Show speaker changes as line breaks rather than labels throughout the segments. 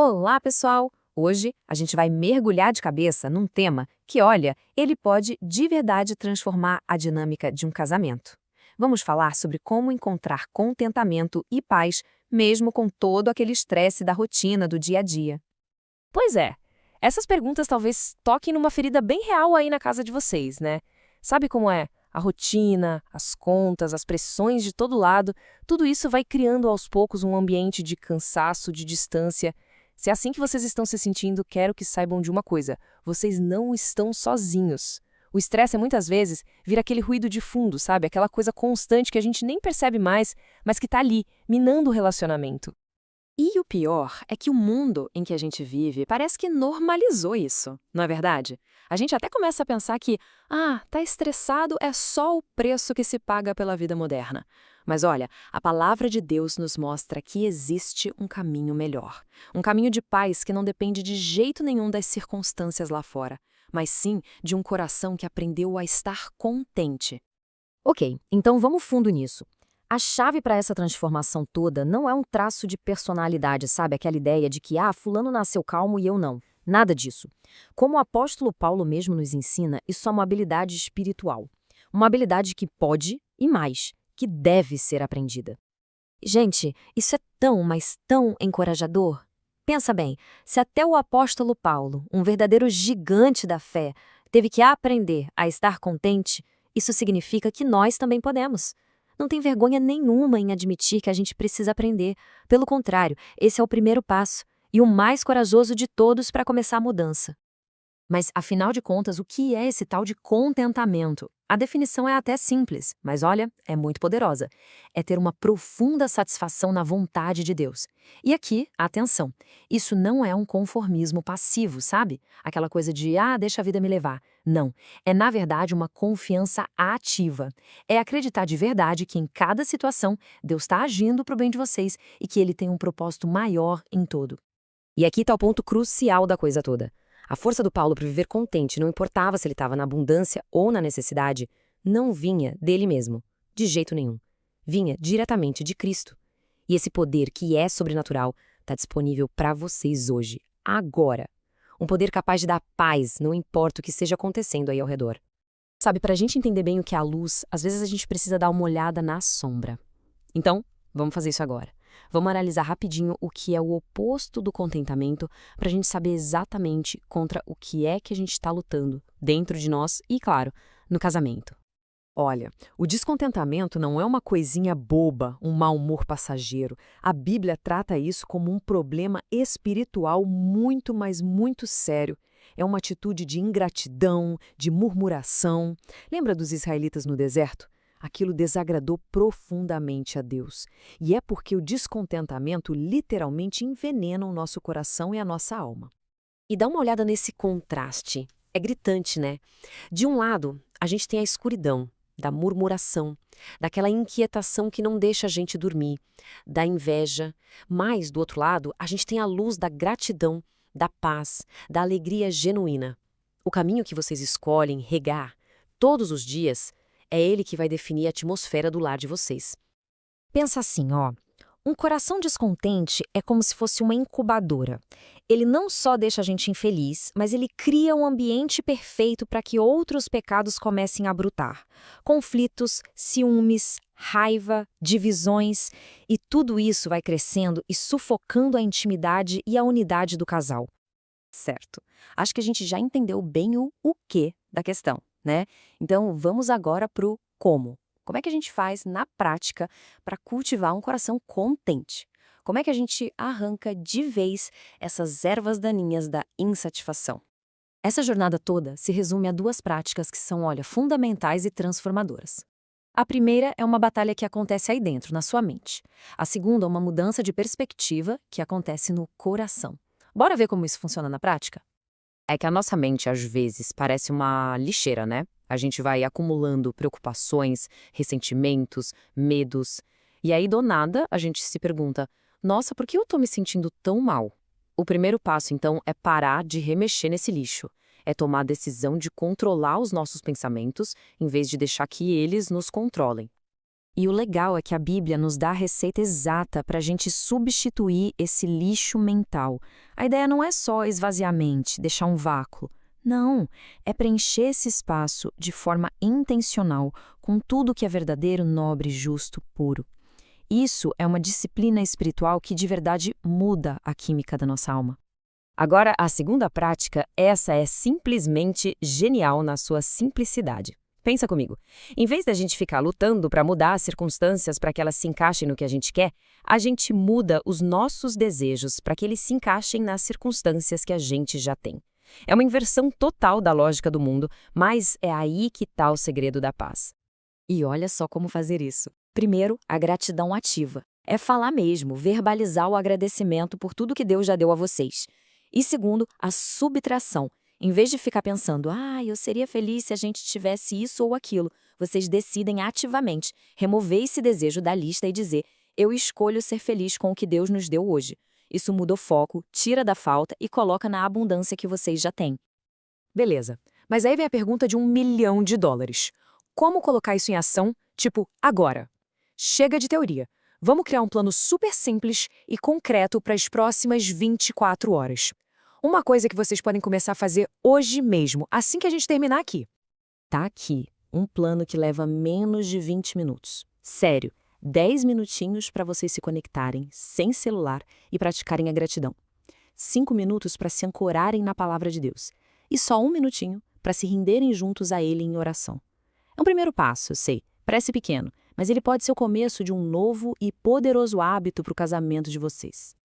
Olá, pessoal! Hoje a gente vai mergulhar de cabeça num tema que, olha, ele pode de verdade transformar a dinâmica de um casamento. Vamos falar sobre como encontrar contentamento e paz, mesmo com todo aquele estresse da rotina do dia a dia.
Pois é, essas perguntas talvez toquem numa ferida bem real aí na casa de vocês, né? Sabe como é? A rotina, as contas, as pressões de todo lado, tudo isso vai criando aos poucos um ambiente de cansaço, de distância. Se é assim que vocês estão se sentindo, quero que saibam de uma coisa: vocês não estão sozinhos. O estresse muitas vezes vira aquele ruído de fundo, sabe? Aquela coisa constante que a gente nem percebe mais, mas que está ali, minando o relacionamento.
E o pior é que o mundo em que a gente vive parece que normalizou isso, não é verdade? A gente até começa a pensar que, tá estressado é só o preço que se paga pela vida moderna. Mas olha, a palavra de Deus nos mostra que existe um caminho melhor. Um caminho de paz que não depende de jeito nenhum das circunstâncias lá fora, mas sim de um coração que aprendeu a estar contente.
Ok, então vamos fundo nisso. A chave para essa transformação toda não é um traço de personalidade, sabe? Aquela ideia de que, fulano nasceu calmo e eu não. Nada disso. Como o apóstolo Paulo mesmo nos ensina, isso é uma habilidade espiritual. Uma habilidade que pode, e mais, que deve ser aprendida. Gente, isso é tão, mas tão encorajador. Pensa bem, se até o apóstolo Paulo, um verdadeiro gigante da fé, teve que aprender a estar contente, isso significa que nós também podemos. Não tem vergonha nenhuma em admitir que a gente precisa aprender. Pelo contrário, esse é o primeiro passo e o mais corajoso de todos para começar a mudança. Mas, afinal de contas, o que é esse tal de contentamento? A definição é até simples, mas olha, é muito poderosa. É ter uma profunda satisfação na vontade de Deus. E aqui, atenção, isso não é um conformismo passivo, sabe? Aquela coisa de, deixa a vida me levar. Não, é na verdade uma confiança ativa. É acreditar de verdade que em cada situação Deus está agindo para o bem de vocês e que Ele tem um propósito maior em todo. E aqui está o ponto crucial da coisa toda. A força do Paulo para viver contente, não importava se ele estava na abundância ou na necessidade, não vinha dele mesmo, de jeito nenhum. Vinha diretamente de Cristo. E esse poder, que é sobrenatural, está disponível para vocês hoje, agora. Um poder capaz de dar paz, não importa o que esteja acontecendo aí ao redor. Sabe, para a gente entender bem o que é a luz, às vezes a gente precisa dar uma olhada na sombra. Então, vamos fazer isso agora. Vamos analisar rapidinho o que é o oposto do contentamento para a gente saber exatamente contra o que é que a gente está lutando dentro de nós e, claro, no casamento.
Olha, o descontentamento não é uma coisinha boba, um mau humor passageiro. A Bíblia trata isso como um problema espiritual muito, mas muito sério. É uma atitude de ingratidão, de murmuração. Lembra dos israelitas no deserto? Aquilo desagradou profundamente a Deus. E é porque o descontentamento literalmente envenena o nosso coração e a nossa alma.
E dá uma olhada nesse contraste. É gritante, né? De um lado, a gente tem a escuridão, da murmuração, daquela inquietação que não deixa a gente dormir, da inveja. Mas, do outro lado, a gente tem a luz da gratidão, da paz, da alegria genuína. O caminho que vocês escolhem regar todos os dias é ele que vai definir a atmosfera do lar de vocês. Pensa assim, um coração descontente é como se fosse uma incubadora. Ele não só deixa a gente infeliz, mas ele cria um ambiente perfeito para que outros pecados comecem a brotar. Conflitos, ciúmes, raiva, divisões, e tudo isso vai crescendo e sufocando a intimidade e a unidade do casal.
Certo. Acho que a gente já entendeu bem o quê da questão, né? Então, vamos agora para o como. Como é que a gente faz na prática para cultivar um coração contente? Como é que a gente arranca de vez essas ervas daninhas da insatisfação? Essa jornada toda se resume a duas práticas que são, fundamentais e transformadoras. A primeira é uma batalha que acontece aí dentro, na sua mente. A segunda é uma mudança de perspectiva que acontece no coração. Bora ver como isso funciona na prática?
É que a nossa mente, às vezes, parece uma lixeira, né? A gente vai acumulando preocupações, ressentimentos, medos. E aí, do nada, a gente se pergunta: nossa, por que eu tô me sentindo tão mal? O primeiro passo, então, é parar de remexer nesse lixo. É tomar a decisão de controlar os nossos pensamentos, em vez de deixar que eles nos controlem.
E o legal é que a Bíblia nos dá a receita exata para a gente substituir esse lixo mental. A ideia não é só esvaziar a mente, deixar um vácuo. Não, é preencher esse espaço de forma intencional com tudo que é verdadeiro, nobre, justo, puro. Isso é uma disciplina espiritual que de verdade muda a química da nossa alma. Agora, a segunda prática, essa é simplesmente genial na sua simplicidade. Pensa comigo. Em vez da gente ficar lutando para mudar as circunstâncias para que elas se encaixem no que a gente quer, a gente muda os nossos desejos para que eles se encaixem nas circunstâncias que a gente já tem. É uma inversão total da lógica do mundo, mas é aí que está o segredo da paz.
E olha só como fazer isso. Primeiro, a gratidão ativa. É falar mesmo, verbalizar o agradecimento por tudo que Deus já deu a vocês. E segundo, a subtração. Em vez de ficar pensando, eu seria feliz se a gente tivesse isso ou aquilo, vocês decidem ativamente remover esse desejo da lista e dizer, eu escolho ser feliz com o que Deus nos deu hoje. Isso muda o foco, tira da falta e coloca na abundância que vocês já têm.
Beleza, mas aí vem a pergunta de $1 milhão. Como colocar isso em ação, tipo, agora? Chega de teoria. Vamos criar um plano super simples e concreto para as próximas 24 horas. Uma coisa que vocês podem começar a fazer hoje mesmo, assim que a gente terminar aqui.
Tá aqui, um plano que leva menos de 20 minutos. Sério, 10 minutinhos para vocês se conectarem, sem celular, e praticarem a gratidão. 5 minutos para se ancorarem na palavra de Deus. E só 1 minutinho para se renderem juntos a Ele em oração. É um primeiro passo, eu sei, parece pequeno, mas ele pode ser o começo de um novo e poderoso hábito para o casamento de vocês.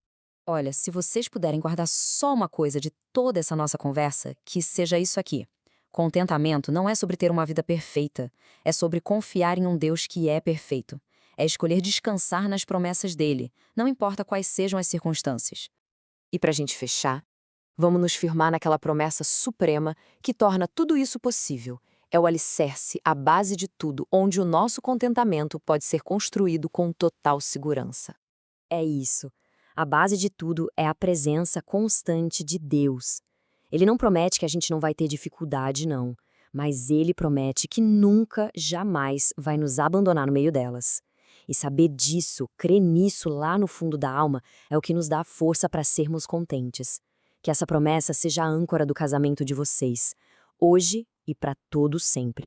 Olha, se vocês puderem guardar só uma coisa de toda essa nossa conversa, que seja isso aqui. Contentamento não é sobre ter uma vida perfeita, é sobre confiar em um Deus que é perfeito. É escolher descansar nas promessas dele, não importa quais sejam as circunstâncias.
E para a gente fechar, vamos nos firmar naquela promessa suprema que torna tudo isso possível. É o alicerce, a base de tudo, onde o nosso contentamento pode ser construído com total segurança.
É isso. A base de tudo é a presença constante de Deus. Ele não promete que a gente não vai ter dificuldade, não. Mas ele promete que nunca, jamais vai nos abandonar no meio delas. E saber disso, crer nisso lá no fundo da alma, é o que nos dá força para sermos contentes. Que essa promessa seja a âncora do casamento de vocês, hoje e para todo sempre.